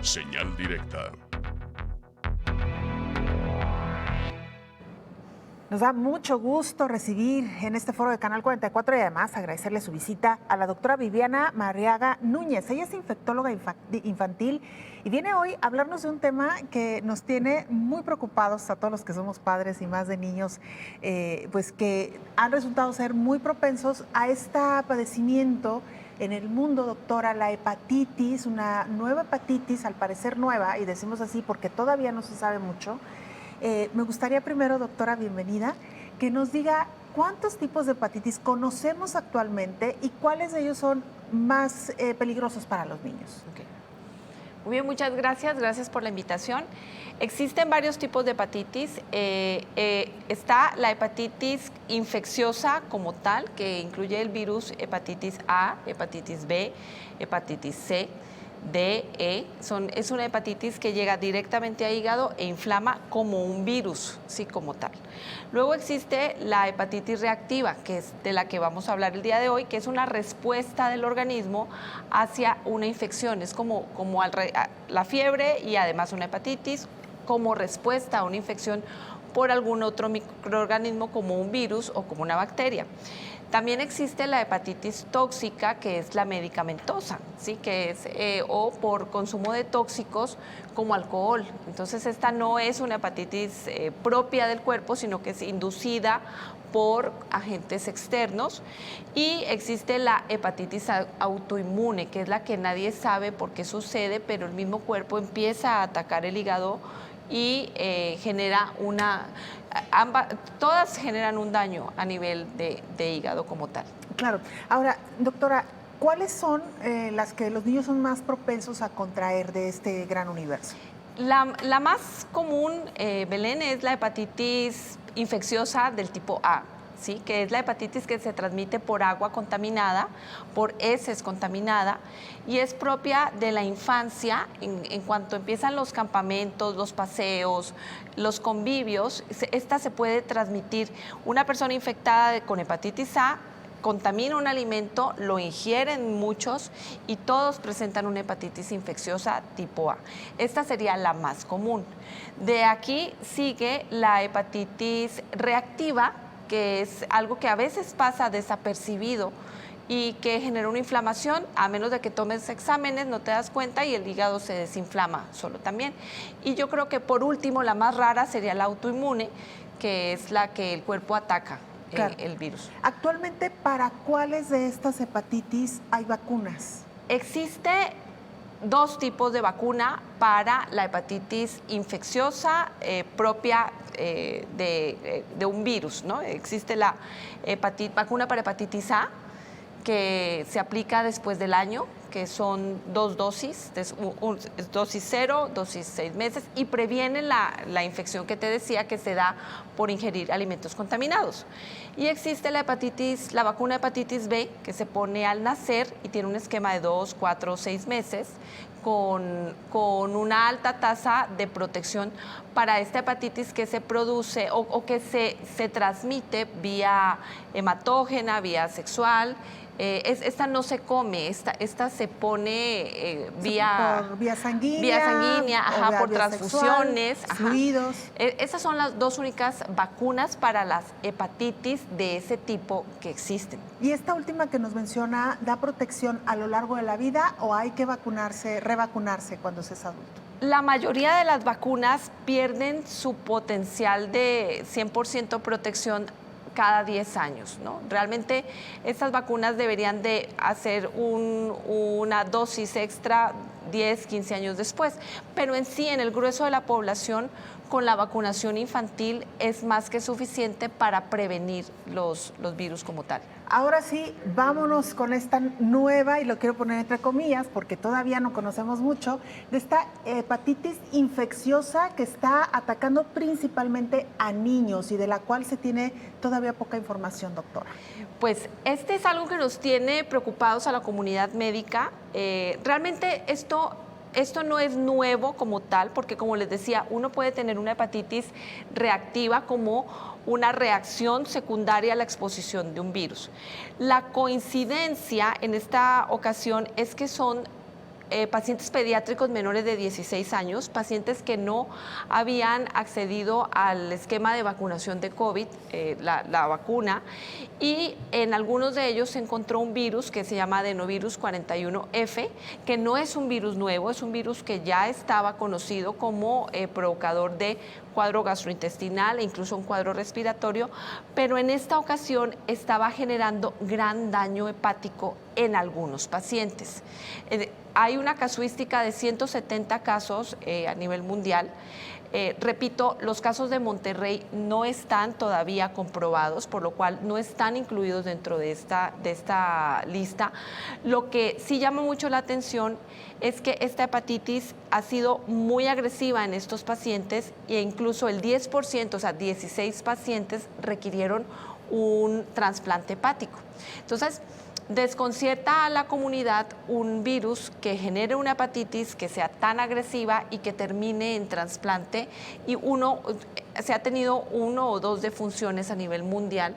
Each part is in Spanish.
Señal directa. Nos da mucho gusto recibir en este foro de Canal 44 y además agradecerle su visita a la doctora Viviana Marriaga Núñez. Ella es infectóloga infantil y viene hoy a hablarnos de un tema que nos tiene muy preocupados a todos los que somos padres y más de niños, pues que han resultado ser muy propensos a este padecimiento en el mundo, doctora, la hepatitis, una nueva hepatitis, al parecer nueva, y decimos así porque todavía no se sabe mucho. Me gustaría primero, doctora, bienvenida, que nos diga cuántos tipos de hepatitis conocemos actualmente y cuáles de ellos son más peligrosos para los niños. Okay. Muy bien, muchas gracias. Gracias por la invitación. Existen varios tipos de hepatitis. Está la hepatitis infecciosa como tal, que incluye el virus hepatitis A, hepatitis B, hepatitis C, D, E. Es una hepatitis que llega directamente a hígado e inflama como un virus, sí, como tal. Luego existe la hepatitis reactiva, que es de la que vamos a hablar el día de hoy, que es una respuesta del organismo hacia una infección. Es como la fiebre y además una hepatitis como respuesta a una infección por algún otro microorganismo como un virus o como una bacteria. También existe la hepatitis tóxica, que es la medicamentosa, ¿sí? Que es o por consumo de tóxicos como alcohol. Entonces, esta no es una hepatitis propia del cuerpo, sino que es inducida por agentes externos. Y existe la hepatitis autoinmune, que es la que nadie sabe por qué sucede, pero el mismo cuerpo empieza a atacar el hígado y genera todas generan un daño a nivel de hígado como tal. Claro. Ahora, doctora, ¿cuáles son las que los niños son más propensos a contraer de este gran universo? La más común, Belén, es la hepatitis infecciosa del tipo A. ¿Sí? Que es la hepatitis que se transmite por agua contaminada, por heces contaminada, y es propia de la infancia. En cuanto empiezan los campamentos, los paseos, los convivios, esta se puede transmitir. Una persona infectada con hepatitis A contamina un alimento, lo ingieren muchos y todos presentan una hepatitis infecciosa tipo A. Esta sería la más común. De aquí sigue la hepatitis reactiva, que es algo que a veces pasa desapercibido y que genera una inflamación. A menos de que tomes exámenes, no te das cuenta y el hígado se desinflama solo también. Y yo creo que por último, la más rara sería la autoinmune, que es la que el cuerpo ataca, claro, el virus. Actualmente, ¿para cuáles de estas hepatitis hay vacunas? Existe dos tipos de vacuna para la hepatitis infecciosa propia de un virus, ¿no? Existe la vacuna para hepatitis A, que se aplica después del año, que son 2 dosis, dosis 0, dosis 6 meses, y previene la infección que te decía que se da por ingerir alimentos contaminados. Y existe la vacuna de hepatitis B, que se pone al nacer y tiene un esquema de 2, 4, 6 meses, con una alta tasa de protección para esta hepatitis que se produce o que se transmite vía hematógena, vía sexual. Esta no se come, esta se pone vía sanguínea. Vía sanguínea, por transfusiones. Fluidos. Esas son las dos únicas vacunas para las hepatitis de ese tipo que existen. ¿Y esta última que nos menciona da protección a lo largo de la vida o hay que revacunarse cuando se es adulto? La mayoría de las vacunas pierden su potencial de 100% protección cada 10 años, ¿no? Realmente estas vacunas deberían de hacer una dosis extra 10, 15 años después, pero en sí, en el grueso de la población, con la vacunación infantil es más que suficiente para prevenir los virus como tal. Ahora sí, vámonos con esta nueva, y lo quiero poner entre comillas porque todavía no conocemos mucho, de esta hepatitis infecciosa que está atacando principalmente a niños y de la cual se tiene todavía poca información, doctora. Pues este es algo que nos tiene preocupados a la comunidad médica. Realmente esto no es nuevo como tal, porque como les decía, uno puede tener una hepatitis reactiva como una reacción secundaria a la exposición de un virus. La coincidencia en esta ocasión es que son pacientes pediátricos menores de 16 años, pacientes que no habían accedido al esquema de vacunación de COVID, la vacuna, y en algunos de ellos se encontró un virus que se llama adenovirus 41F, que no es un virus nuevo, es un virus que ya estaba conocido como provocador de cuadro gastrointestinal e incluso un cuadro respiratorio, pero en esta ocasión estaba generando gran daño hepático en algunos pacientes. Hay una casuística de 170 casos a nivel mundial. Repito, los casos de Monterrey no están todavía comprobados, por lo cual no están incluidos dentro de esta lista. Lo que sí llama mucho la atención es que esta hepatitis ha sido muy agresiva en estos pacientes e incluso el 10%, o sea, 16 pacientes requirieron un trasplante hepático. Entonces, desconcierta a la comunidad un virus que genere una hepatitis que sea tan agresiva y que termine en trasplante, y se ha tenido 1 o 2 defunciones a nivel mundial,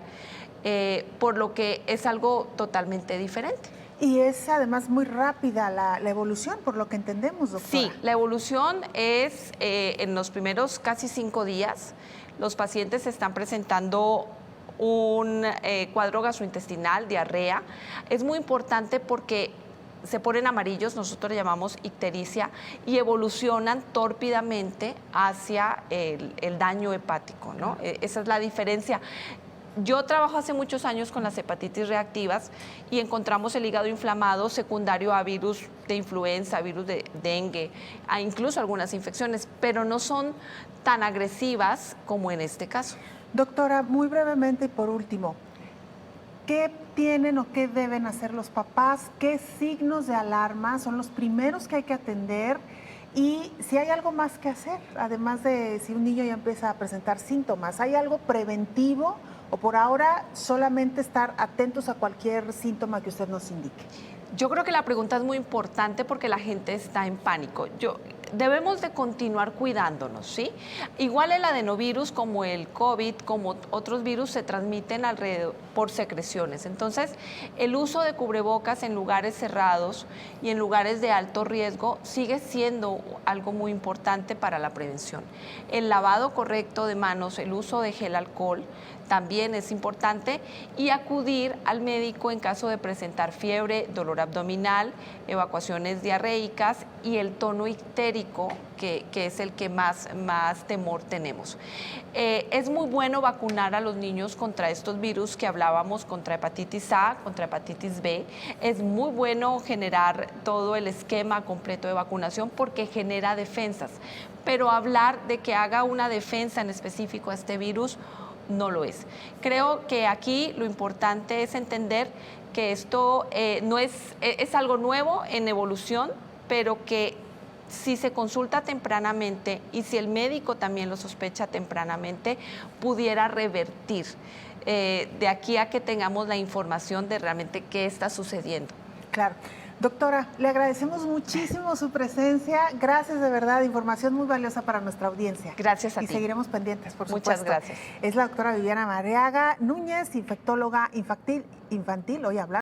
por lo que es algo totalmente diferente. Y es además muy rápida la evolución, por lo que entendemos, doctora. Sí, la evolución es en los primeros casi 5 días. Los pacientes están presentando un cuadro gastrointestinal, diarrea. Es muy importante porque se ponen amarillos, nosotros le llamamos ictericia, y evolucionan tórpidamente hacia el daño hepático, ¿no? Esa es la diferencia. Yo trabajo hace muchos años con las hepatitis reactivas y encontramos el hígado inflamado secundario a virus de influenza, virus de dengue, a incluso algunas infecciones, pero no son tan agresivas como en este caso. Doctora, muy brevemente y por último, ¿qué tienen o qué deben hacer los papás? ¿Qué signos de alarma son los primeros que hay que atender? Y si hay algo más que hacer, además de si un niño ya empieza a presentar síntomas, ¿hay algo preventivo o por ahora solamente estar atentos a cualquier síntoma que usted nos indique? Yo creo que la pregunta es muy importante porque la gente está en pánico. Debemos de continuar cuidándonos, ¿sí? Igual el adenovirus como el COVID, como otros virus, se transmiten alrededor por secreciones. Entonces, el uso de cubrebocas en lugares cerrados y en lugares de alto riesgo sigue siendo algo muy importante para la prevención. El lavado correcto de manos, el uso de gel alcohol también es importante, y acudir al médico en caso de presentar fiebre, dolor abdominal, evacuaciones diarreicas y el tono ictérico, que es el que más temor tenemos. Es muy bueno vacunar a los niños contra estos virus que hablábamos, contra hepatitis A, contra hepatitis B. Es muy bueno generar todo el esquema completo de vacunación porque genera defensas, pero hablar de que haga una defensa en específico a este virus no lo es. Creo que aquí lo importante es entender que esto no es algo nuevo en evolución, pero que si se consulta tempranamente y si el médico también lo sospecha tempranamente, pudiera revertir de aquí a que tengamos la información de realmente qué está sucediendo. Claro. Doctora, le agradecemos muchísimo su presencia. Gracias, de verdad, información muy valiosa para nuestra audiencia. Gracias a ti. Y seguiremos pendientes, por supuesto. Muchas gracias. Es la doctora Viviana Marriaga Núñez, infectóloga infantil, hoy hablando.